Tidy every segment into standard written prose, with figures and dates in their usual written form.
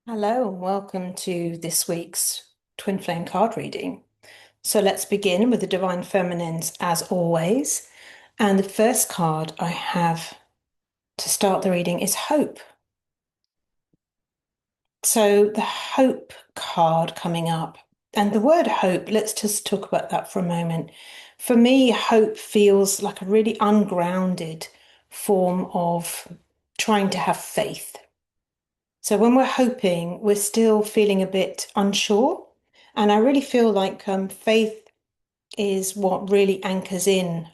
Hello, and welcome to this week's Twin Flame card reading. So let's begin with the Divine Feminines as always. And the first card I have to start the reading is Hope. So the Hope card coming up. And the word hope, let's just talk about that for a moment. For me, hope feels like a really ungrounded form of trying to have faith. So when we're hoping, we're still feeling a bit unsure. And I really feel like faith is what really anchors in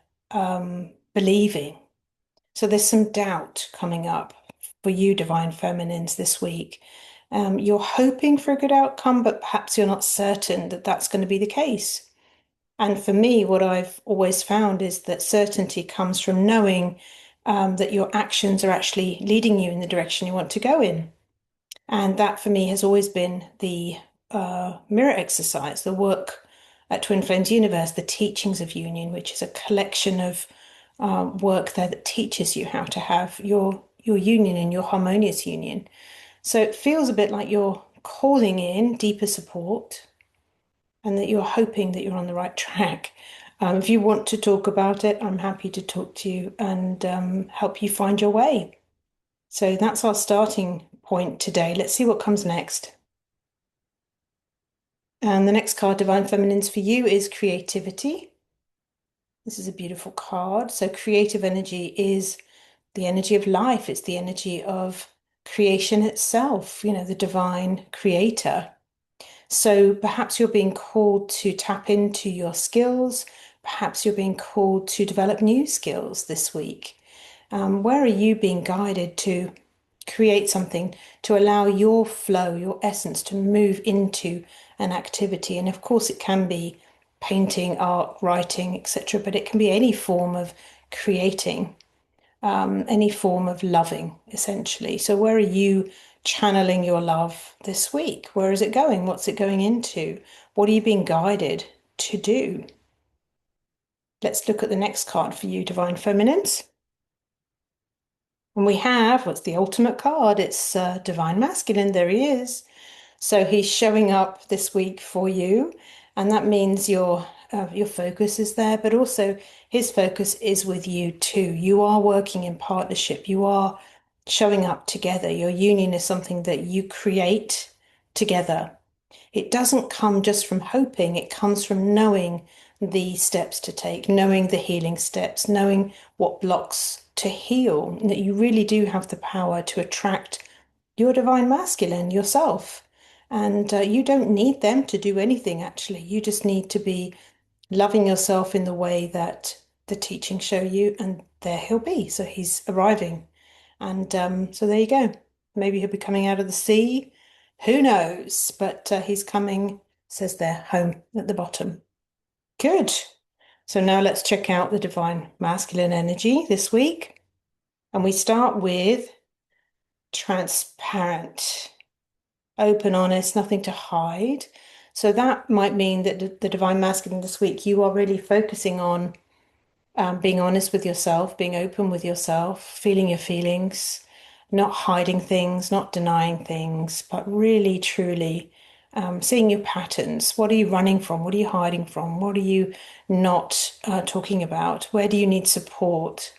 believing. So there's some doubt coming up for you, Divine Feminines, this week. You're hoping for a good outcome, but perhaps you're not certain that that's going to be the case. And for me, what I've always found is that certainty comes from knowing that your actions are actually leading you in the direction you want to go in. And that for me has always been the mirror exercise, the work at Twin Flames Universe, the teachings of union, which is a collection of work there that teaches you how to have your union and your harmonious union. So it feels a bit like you're calling in deeper support and that you're hoping that you're on the right track. If you want to talk about it, I'm happy to talk to you and help you find your way. So that's our starting point today. Let's see what comes next. And the next card, Divine Feminines, for you is creativity. This is a beautiful card. So, creative energy is the energy of life, it's the energy of creation itself, the divine creator. So, perhaps you're being called to tap into your skills. Perhaps you're being called to develop new skills this week. Where are you being guided to create something to allow your flow, your essence to move into an activity? And of course, it can be painting, art, writing, etc., but it can be any form of creating, any form of loving, essentially. So, where are you channeling your love this week? Where is it going? What's it going into? What are you being guided to do? Let's look at the next card for you, Divine Feminines. And we have what's the ultimate card? It's Divine Masculine. There he is. So he's showing up this week for you, and that means your focus is there, but also his focus is with you too. You are working in partnership. You are showing up together. Your union is something that you create together. It doesn't come just from hoping, it comes from knowing the steps to take, knowing the healing steps, knowing what blocks to heal, and that you really do have the power to attract your divine masculine yourself. And you don't need them to do anything, actually. You just need to be loving yourself in the way that the teachings show you, and there he'll be. So he's arriving. And so there you go. Maybe he'll be coming out of the sea. Who knows? But he's coming, says there, home at the bottom. Good. So now let's check out the divine masculine energy this week. And we start with transparent, open, honest, nothing to hide. So that might mean that the divine masculine this week, you are really focusing on being honest with yourself, being open with yourself, feeling your feelings, not hiding things, not denying things, but really, truly seeing your patterns. What are you running from? What are you hiding from? What are you not talking about? Where do you need support?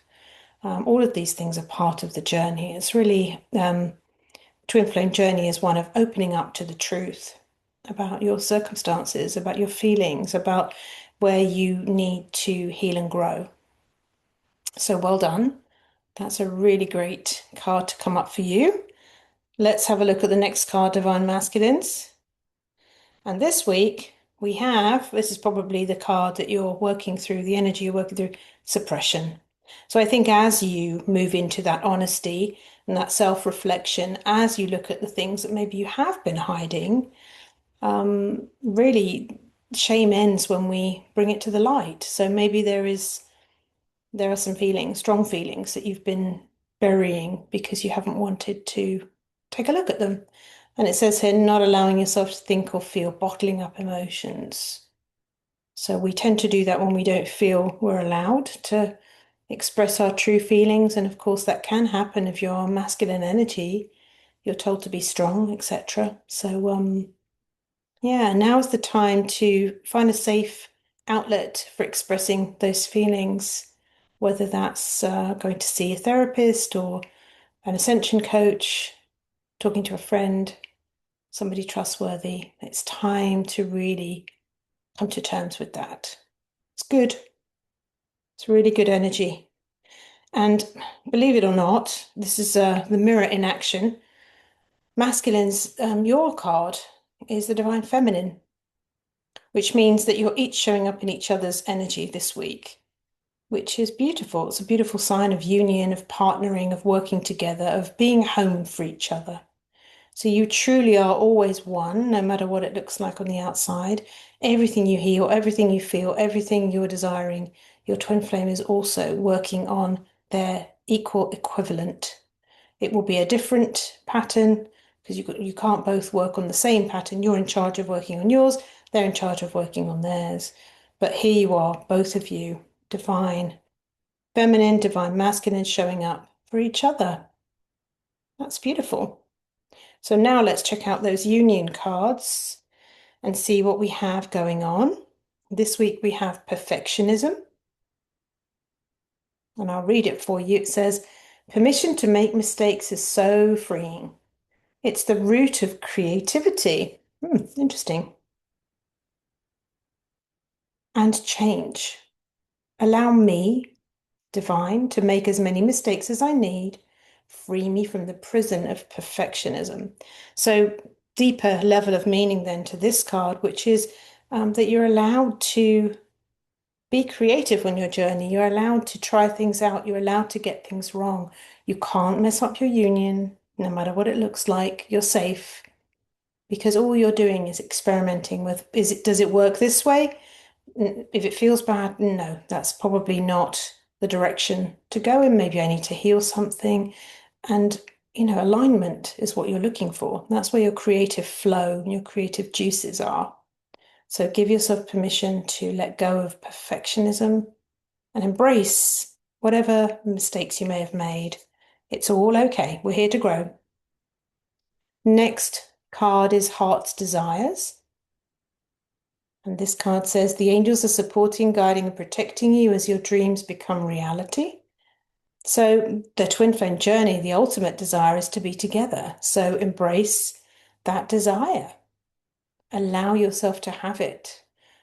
All of these things are part of the journey. It's really, Twin Flame journey is one of opening up to the truth about your circumstances, about your feelings, about where you need to heal and grow. So well done. That's a really great card to come up for you. Let's have a look at the next card, Divine Masculines. And this week we have, this is probably the card that you're working through, the energy you're working through, suppression. So I think as you move into that honesty and that self-reflection, as you look at the things that maybe you have been hiding, really shame ends when we bring it to the light. So maybe there are some feelings, strong feelings that you've been burying because you haven't wanted to take a look at them. And it says here, not allowing yourself to think or feel, bottling up emotions. So we tend to do that when we don't feel we're allowed to express our true feelings. And of course, that can happen if you're masculine energy. you're told to be strong, etc. So, yeah, now is the time to find a safe outlet for expressing those feelings, whether that's going to see a therapist or an ascension coach, talking to a friend, somebody trustworthy. It's time to really come to terms with that. It's good. It's really good energy. And believe it or not, this is the mirror in action. Masculine's, your card is the Divine Feminine, which means that you're each showing up in each other's energy this week, which is beautiful. It's a beautiful sign of union, of partnering, of working together, of being home for each other. So you truly are always one, no matter what it looks like on the outside. Everything you heal, everything you feel, everything you're desiring, your twin flame is also working on their equal equivalent. It will be a different pattern because you can't both work on the same pattern. You're in charge of working on yours, they're in charge of working on theirs. But here you are, both of you, divine feminine, divine masculine, showing up for each other. That's beautiful. So now let's check out those union cards and see what we have going on. This week we have perfectionism, and I'll read it for you. It says, permission to make mistakes is so freeing. It's the root of creativity. Interesting. And change. Allow me, divine, to make as many mistakes as I need. Free me from the prison of perfectionism. So, deeper level of meaning then to this card, which is that you're allowed to be creative on your journey. You're allowed to try things out. You're allowed to get things wrong. You can't mess up your union, no matter what it looks like. You're safe because all you're doing is experimenting with, does it work this way? If it feels bad, no, that's probably not the direction to go in. Maybe I need to heal something. And, alignment is what you're looking for. That's where your creative flow and your creative juices are. So give yourself permission to let go of perfectionism and embrace whatever mistakes you may have made. It's all okay. We're here to grow. Next card is Heart's Desires. And this card says the angels are supporting, guiding, and protecting you as your dreams become reality. So the twin flame journey, the ultimate desire is to be together. So embrace that desire. Allow yourself to have it.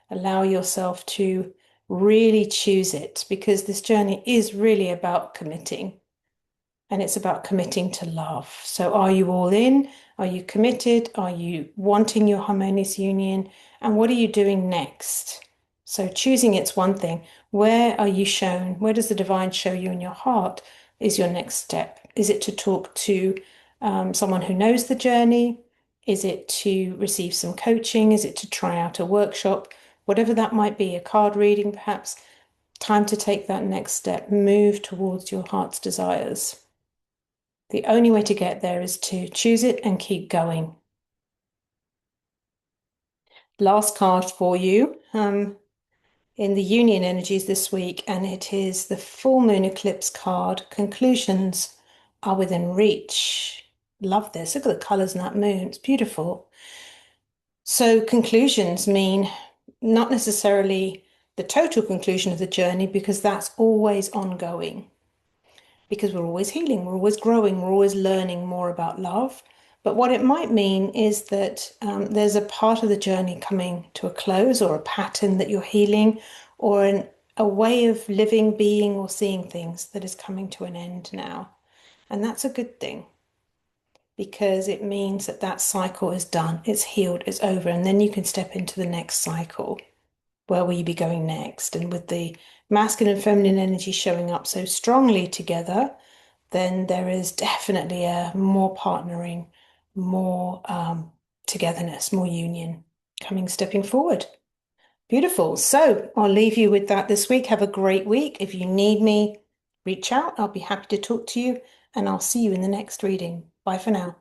Allow yourself to really choose it because this journey is really about committing. And it's about committing to love. So are you all in? Are you committed? Are you wanting your harmonious union? And what are you doing next? So choosing it's one thing. Where are you shown? Where does the divine show you in your heart is your next step? Is it to talk to someone who knows the journey? Is it to receive some coaching? Is it to try out a workshop? Whatever that might be, a card reading perhaps. Time to take that next step. Move towards your heart's desires. The only way to get there is to choose it and keep going. Last card for you in the union energies this week, and it is the full moon eclipse card. Conclusions are within reach. Love this. Look at the colors in that moon. It's beautiful. So conclusions mean not necessarily the total conclusion of the journey because that's always ongoing. Because we're always healing, we're always growing, we're always learning more about love. But what it might mean is that there's a part of the journey coming to a close, or a pattern that you're healing, or a way of living, being, or seeing things that is coming to an end now. And that's a good thing because it means that that cycle is done, it's healed, it's over, and then you can step into the next cycle. Where will you be going next? And with the masculine and feminine energy showing up so strongly together, then there is definitely a more partnering, more togetherness, more union stepping forward. Beautiful. So I'll leave you with that this week. Have a great week. If you need me, reach out. I'll be happy to talk to you, and I'll see you in the next reading. Bye for now.